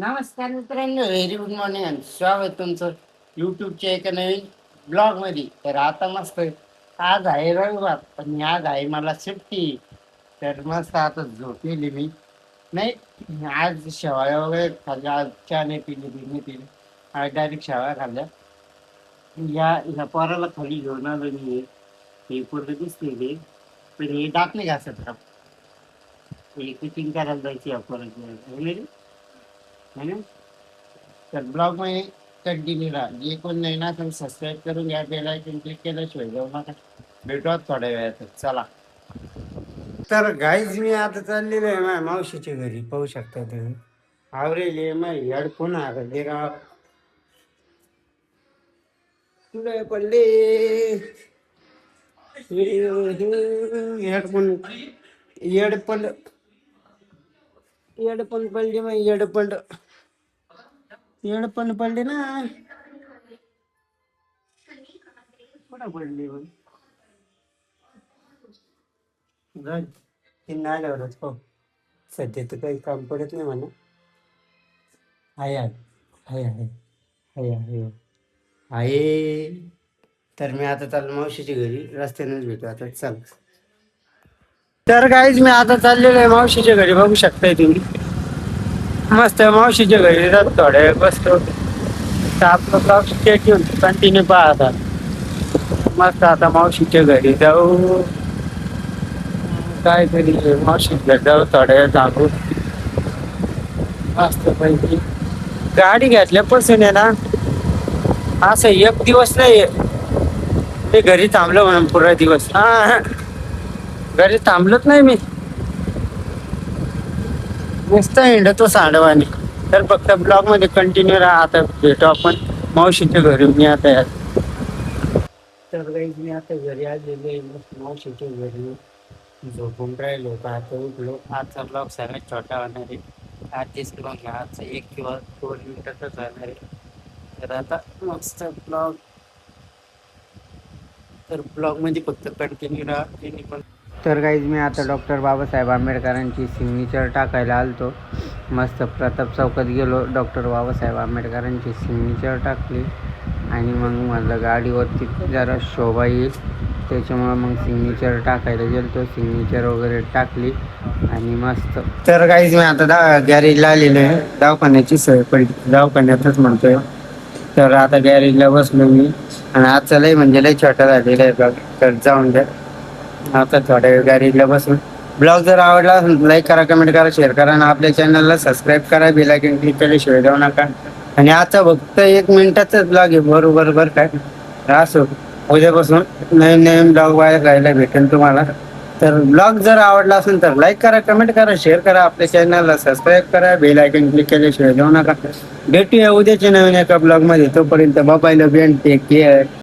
नमस्कार मित्रांनो, very good morning आणि स्वागत तुमचं युट्यूबच्या एका नवीन ब्लॉग मध्ये. तर आता मस्त आज आहे रविवार, पण आज आहे मला सुट्टी. तर मस्त आता झोपलेली मी नाही. आज शेवाळ्या वगैरे खाल्ल्या, आज चहा नाही पिली, बिनी पिली. आज डायरेक्ट शेवाळ्या खाल्ल्या. ह्या पोराला खाली घेऊन आलो मी. हे पोरं दिसते ते, पण हे दात नाही घासत का, हे कुकिंग करायला जायची या पोराची है ना. तर ब्लॉग मध्ये कंटिन्यू राहा. जे कोण नाही ना तुम्ही सबस्क्राईब करून घ्या, बेल आयकॉन क्लिक केल्याशिवाय जाऊ नका. भेटू थोड्या वेळात, चला. तर गाईज मी आता चाललेलो आहे माझ्या मावशीच्या घरी. पाहू शकता तुम्ही आवरेले मग हेडफोन हरले राव, तुला पडले हेडफोन. हेडफोन हेडफोन पडले, मग हेडफोन पडले ना. कुठं पडली मग ते नाही लावलंच. हो, सध्या तर काही काम पडत नाही म्हणा. आहे आहे आहे आहे आहे आहे आहे. तर मी आता चाललो मावशीच्या घरी, रस्त्यानेच भेटू आता, चल. तर काहीच मी आता चाललेलो आहे मावशीच्या घरी. बघू शकताय तुम्ही, मस्त मावशीच्या घरी जात थोड्या वेळ बसतो. तर आपलं ब्लॉग स्टेट घेऊन कंटिन्यू पाहता. मस्त आता मावशीच्या घरी जाऊ, काहीतरी मावशीच्या जाऊ, थोड्या वेळ थांबू. मस्त पैकी गाडी घेतल्यापासून आहे ना, असं एक दिवस नाही ते घरी थांबलो म्हणून पुरा दिवस. हा, घरी थांबलोच नाही मी, नुसतं हिंडतो सांडवानी. तर फक्त ब्लॉग मध्ये कंटिन्यू राहा. आता भेटू आपण मावशीच्या घरी. मी आता तर मी आता घरी आलेलो आहे, मावशीच्या घरी झोपून राहिलो होतो. आता उठलो. आजचा ब्लॉग सगळ्यात छोटा होणार आहे. ऍडजस्ट करून घ्या, आजचा 1 किंवा 2 मिनिटाचाच होणार आहे. तर आता मस्त ब्लॉग, तर ब्लॉग मध्ये फक्त कंटिन्यू राहा. तर गाईज मी आता डॉक्टर बाबासाहेब आंबेडकरांची सिग्नेचर टाकायला आलतो. मस्त प्रताप चौकात गेलो, डॉक्टर बाबासाहेब आंबेडकरांची सिग्नेचर टाकली आणि मग म्हटलं गाडीवरती जरा शोभा येईल, त्याच्यामुळं मग सिग्नेचर टाकायला गेलो. सिग्नेचर वगैरे टाकली आणि मस्त. तर गाईज मी आता गॅरेजला आलेलो आहे. दवाखान्याची सोय पडली, दवाखान्यातच म्हणतोय. तर आता गॅरेजला बसलो मी, आणि आजचा लय म्हणजे लय छोटा झालेला आहे ब्लॉग. तर जाऊन द्या, आता थोड्या वेळ गॅरेजला बसून. ब्लॉग जर आवडला लाईक करा, कमेंट करा, शेअर करा, आणि आपल्या चॅनलला सबस्क्राईब करा. बेल आयकॉन क्लिक केल्याशिवाय जाऊ नका. आणि आजचा फक्त 1 मिनिटाचाच ब्लॉग आहे, बरोबर काय असो. उद्यापासून नवीन नवीन ब्लॉग बघायला भेटेल तुम्हाला. तर ब्लॉग जर आवडला असेल तर लाईक करा, कमेंट करा, शेअर करा, आपल्या चॅनलला सबस्क्राईब करा, बेल आयकॉन क्लिक केल्याशिवाय जाऊ नका. भेटूया उद्याच्या नवीन एका ब्लॉग मध्ये. तोपर्यंत bye, love you and take care.